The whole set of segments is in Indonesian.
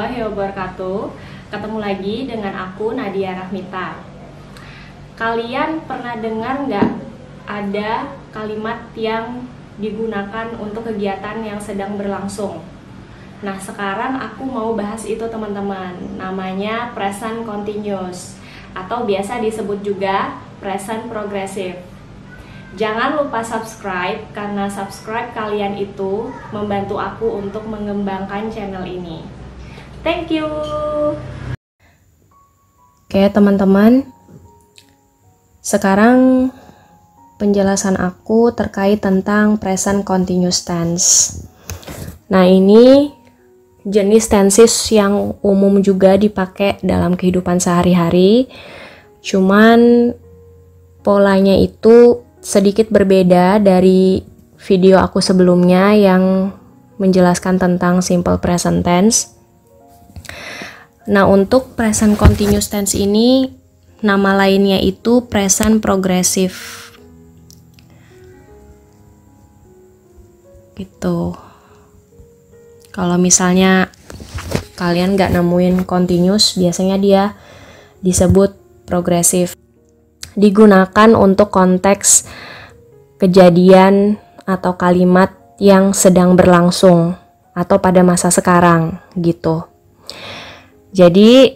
warahmatullahi wabarakatuh. Ketemu lagi dengan aku Nadia Rahmita. Kalian pernah dengar nggak ada kalimat yang digunakan untuk kegiatan yang sedang berlangsung? Nah, sekarang aku mau bahas itu teman-teman. Namanya present continuous atau biasa disebut juga present progressive. Jangan lupa subscribe, karena subscribe kalian itu membantu aku untuk mengembangkan channel ini. Thank you. Oke teman-teman, sekarang penjelasan aku terkait tentang present continuous tense. Nah, ini jenis tenses yang umum juga dipakai dalam kehidupan sehari-hari, cuman polanya itu sedikit berbeda dari video aku sebelumnya yang menjelaskan tentang simple present tense. Nah, untuk present continuous tense ini nama lainnya itu present progressive gitu. Kalau misalnya kalian nggak nemuin continuous, biasanya dia disebut progressive. Digunakan untuk konteks kejadian atau kalimat yang sedang berlangsung atau pada masa sekarang gitu. Jadi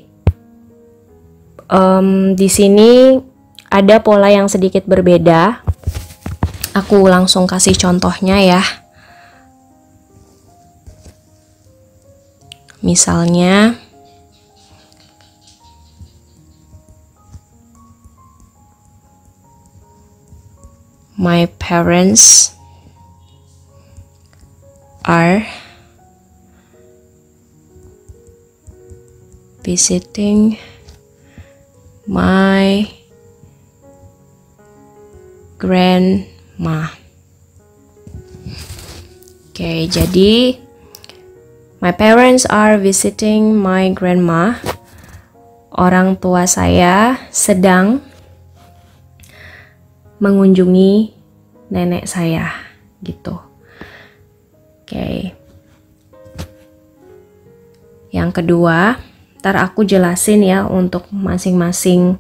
di sini ada pola yang sedikit berbeda. Aku langsung kasih contohnya ya. Misalnya my parents are visiting my grandma. Oke, jadi my parents are visiting my grandma. Orang tua saya sedang mengunjungi nenek saya gitu. Oke. Yang kedua, ntar aku jelasin ya untuk masing-masing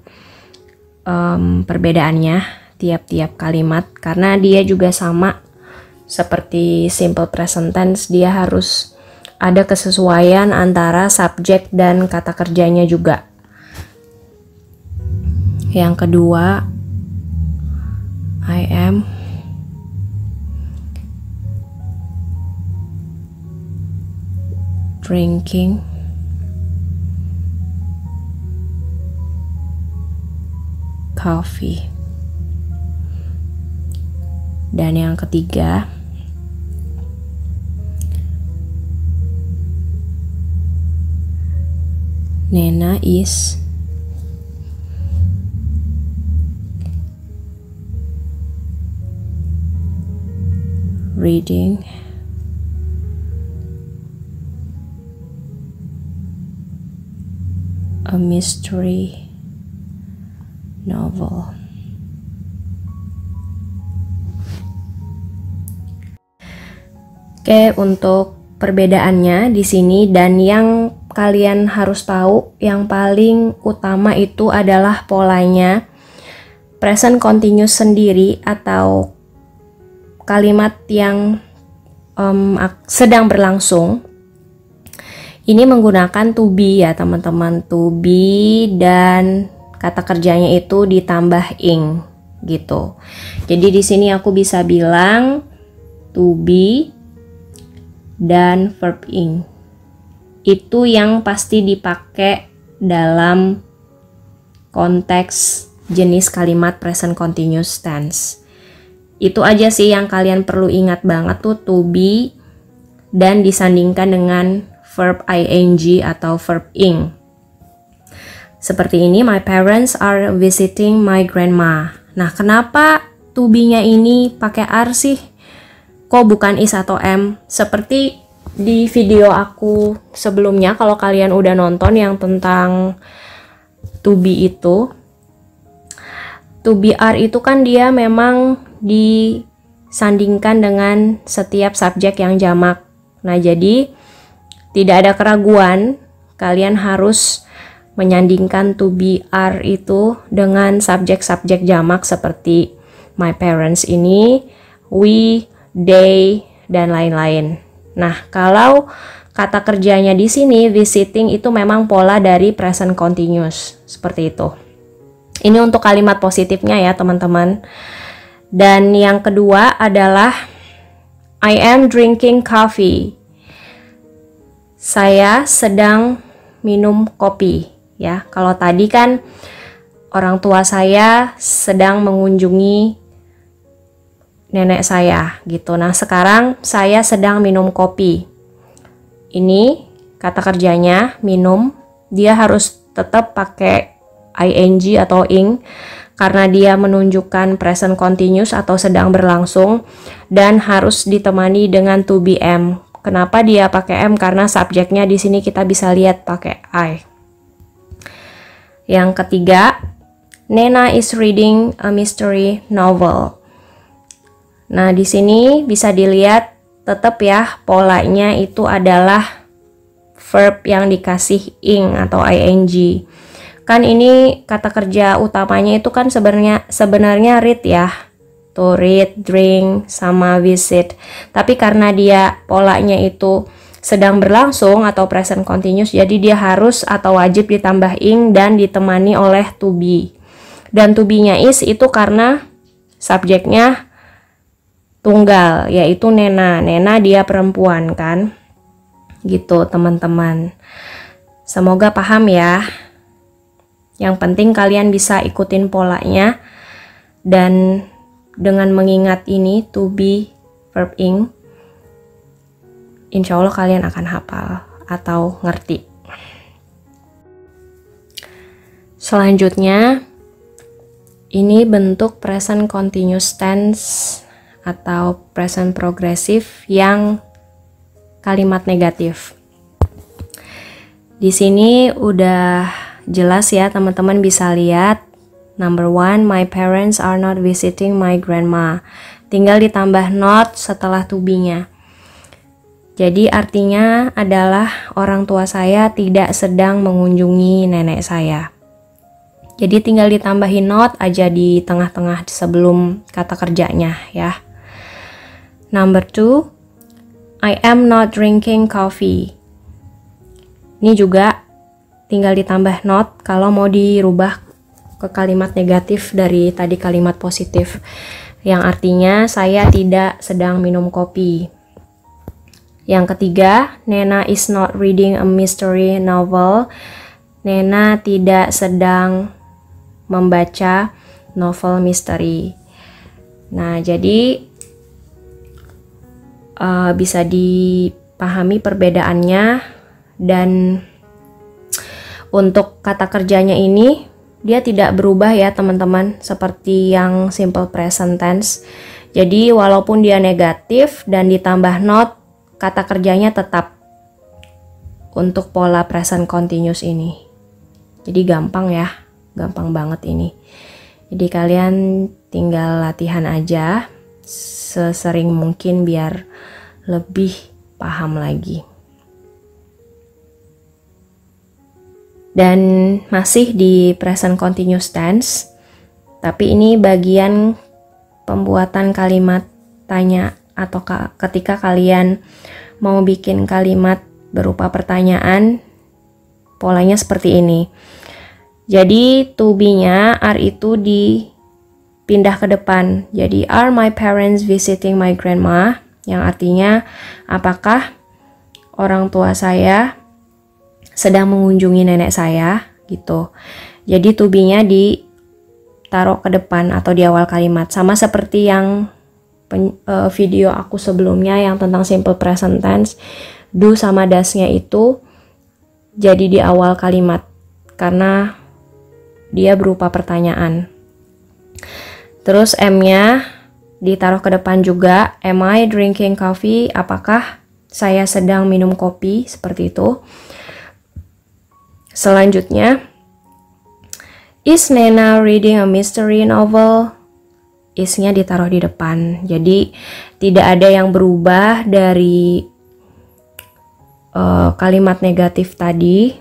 perbedaannya tiap-tiap kalimat, karena dia juga sama seperti simple present tense, dia harus ada kesesuaian antara subjek dan kata kerjanya juga. Yang kedua, I am drinking coffee. Dan yang ketiga, Nena is reading a mystery novel. Oke, untuk perbedaannya di sini dan yang kalian harus tahu yang paling utama itu adalah polanya. Present continuous sendiri atau kalimat yang sedang berlangsung ini menggunakan to be ya teman-teman, to be dan kata kerjanya itu ditambah ing gitu. Jadi di sini aku bisa bilang to be dan verb ing. Itu yang pasti dipakai dalam konteks jenis kalimat present continuous tense. Itu aja sih yang kalian perlu ingat banget tuh, to be dan disandingkan dengan verb ing atau verb ing. Seperti ini, my parents are visiting my grandma. Nah, kenapa to be-nya ini pakai are sih? Kok bukan is atau am? Seperti di video aku sebelumnya, kalau kalian udah nonton yang tentang to be itu, to be are itu kan dia memang disandingkan dengan setiap subjek yang jamak. Nah, jadi tidak ada keraguan kalian harus menyandingkan to be are itu dengan subjek-subjek jamak seperti my parents ini, we, they, dan lain-lain. Nah, kalau kata kerjanya di sini visiting itu memang pola dari present continuous seperti itu. Ini untuk kalimat positifnya ya, teman-teman. Dan yang kedua adalah I am drinking coffee. Saya sedang minum kopi. Ya, kalau tadi kan orang tua saya sedang mengunjungi nenek saya gitu. Nah, sekarang saya sedang minum kopi. Ini kata kerjanya minum, dia harus tetap pakai ing atau ing karena dia menunjukkan present continuous atau sedang berlangsung dan harus ditemani dengan to be am. Kenapa dia pakai am? Karena subjeknya di sini kita bisa lihat pakai I. Yang ketiga, Nena is reading a mystery novel. Nah, di sini bisa dilihat tetap ya polanya itu adalah verb yang dikasih ing atau ing. Kan ini kata kerja utamanya itu kan sebenarnya read ya. To read, drink, sama visit. Tapi karena dia polanya itu sedang berlangsung atau present continuous, jadi dia harus atau wajib ditambah ing dan ditemani oleh to be. Dan to be-nya is itu karena subjeknya tunggal, yaitu Nena. Nena dia perempuan kan. Gitu teman-teman. Semoga paham ya. Yang penting kalian bisa ikutin polanya. Dan dengan mengingat ini to be verb ing, insya Allah kalian akan hafal atau ngerti. Selanjutnya, ini bentuk present continuous tense atau present progressive yang kalimat negatif. Di sini udah jelas ya, teman-teman bisa lihat. Number 1, my parents are not visiting my grandma. Tinggal ditambah not setelah to be-nya. Jadi artinya adalah orang tua saya tidak sedang mengunjungi nenek saya. Jadi tinggal ditambahin not aja di tengah-tengah sebelum kata kerjanya ya. Number 2, I am not drinking coffee. Ini juga tinggal ditambah not kalau mau dirubah ke kalimat negatif dari tadi kalimat positif. Yang artinya saya tidak sedang minum kopi. Yang ketiga, Nena is not reading a mystery novel. Nena tidak sedang membaca novel misteri. Nah, jadi bisa dipahami perbedaannya. Dan untuk kata kerjanya ini dia tidak berubah ya teman-teman, seperti yang simple present tense. Jadi walaupun dia negatif dan ditambah not, kata kerjanya tetap untuk pola present continuous ini. Jadi gampang ya, gampang banget ini. Jadi kalian tinggal latihan aja sesering mungkin biar lebih paham lagi. Dan masih di present continuous tense, tapi ini bagian pembuatan kalimat tanya atau ketika kalian mau bikin kalimat berupa pertanyaan, polanya seperti ini. Jadi to be-nya are itu dipindah ke depan. Jadi are my parents visiting my grandma, yang artinya apakah orang tua saya sedang mengunjungi nenek saya gitu. Jadi to be-nya ditaruh ke depan atau di awal kalimat, sama seperti yang video aku sebelumnya yang tentang simple present tense. Do sama does-nya itu jadi di awal kalimat karena dia berupa pertanyaan. Terus am-nya ditaruh ke depan juga. Am I drinking coffee? Apakah saya sedang minum kopi? Seperti itu. Selanjutnya, is Nena reading a mystery novel? Is-nya ditaruh di depan. Jadi tidak ada yang berubah dari kalimat negatif tadi.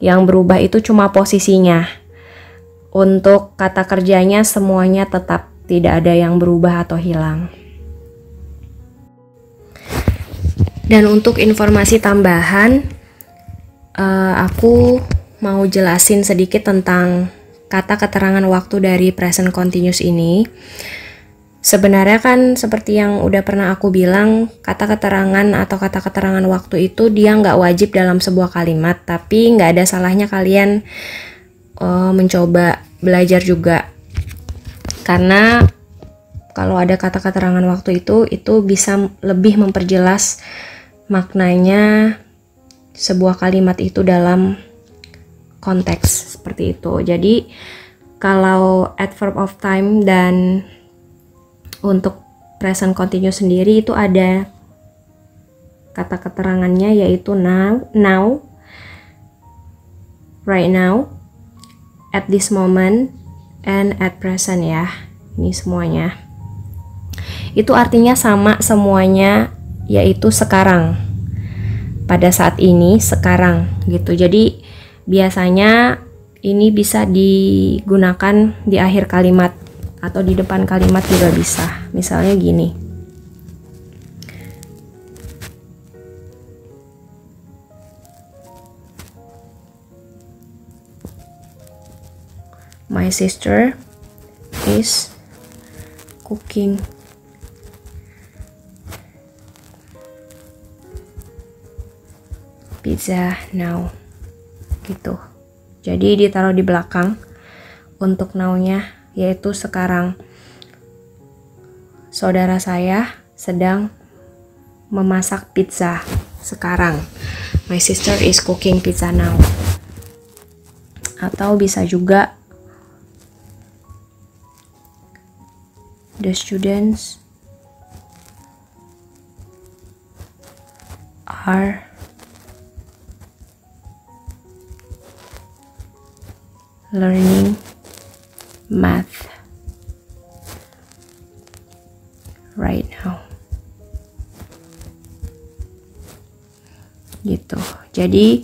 Yang berubah itu cuma posisinya. Untuk kata kerjanya semuanya tetap, tidak ada yang berubah atau hilang. Dan untuk informasi tambahan, aku mau jelasin sedikit tentang kata keterangan waktu dari present continuous ini. Sebenarnya kan seperti yang udah pernah aku bilang, kata keterangan atau kata keterangan waktu itu dia nggak wajib dalam sebuah kalimat, tapi nggak ada salahnya kalian mencoba belajar juga. Karena kalau ada kata keterangan waktu itu bisa lebih memperjelas maknanya sebuah kalimat itu dalam konteks seperti itu. Jadi kalau adverb of time dan untuk present continuous sendiri itu ada kata keterangannya, yaitu now, right now, at this moment, and at present ya. Ini semuanya. Itu artinya sama semuanya, yaitu sekarang. Pada saat ini, sekarang gitu. Jadi biasanya ini bisa digunakan di akhir kalimat atau di depan kalimat juga bisa. Misalnya gini. My sister is cooking pizza now, gitu. Jadi ditaruh di belakang untuk now-nya, yaitu sekarang. Saudara saya sedang memasak pizza sekarang. My sister is cooking pizza now. Atau bisa juga the students are learning math right now. Gitu. Jadi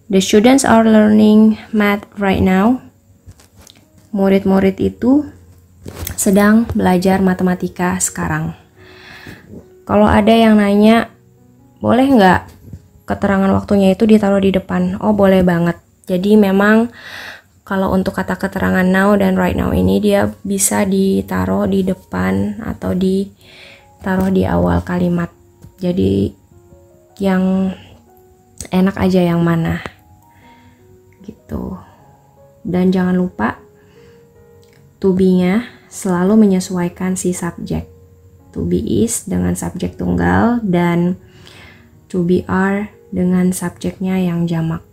the students are learning math right now. Murid-murid itu sedang belajar matematika sekarang. Kalau ada yang nanya, boleh nggak keterangan waktunya itu ditaruh di depan? Oh, boleh banget. Jadi memang kalau untuk kata keterangan now dan right now ini dia bisa ditaruh di depan atau ditaruh di awal kalimat. Jadi yang enak aja yang mana gitu. Dan jangan lupa to be-nya selalu menyesuaikan si subjek. To be is dengan subjek tunggal dan to be are dengan subjeknya yang jamak.